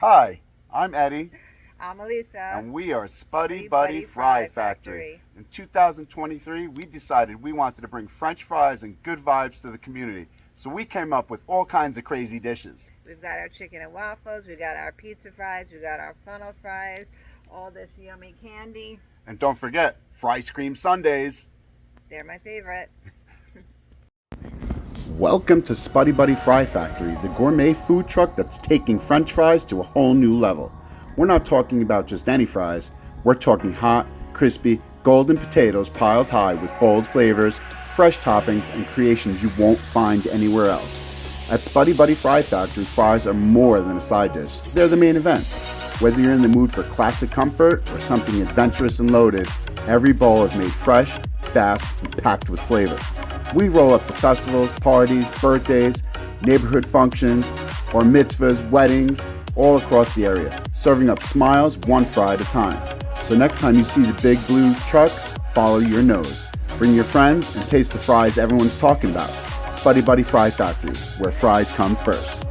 Hi, I'm Eddie, I'm Elisa. and we are Spuddy Buddy Fry Factory. In 2023, we decided we wanted to bring French fries and good vibes to the community, so we came up with all kinds of crazy dishes. We've got our chicken and waffles, we've got our pizza fries, we've got our funnel fries, all this yummy candy. And don't forget, Fries Cream Sundays. They're my favorite. Welcome to Spuddy Buddy Fry Factory, the gourmet food truck that's taking French fries to a whole new level. We're not talking about just any fries, we're talking hot, crispy, golden potatoes piled high with bold flavors, fresh toppings, and creations you won't find anywhere else. At Spuddy Buddy Fry Factory, fries are more than a side dish, they're the main event. Whether you're in the mood for classic comfort or something adventurous and loaded, every bowl is made fresh, fast, and packed with flavor. We roll up to festivals, parties, birthdays, neighborhood functions, or mitzvahs, weddings, all across the area, serving up smiles one fry at a time. So next time you see the big blue truck, follow your nose. Bring your friends and taste the fries everyone's talking about. Spuddy Buddy Fry Factory, where fries come first.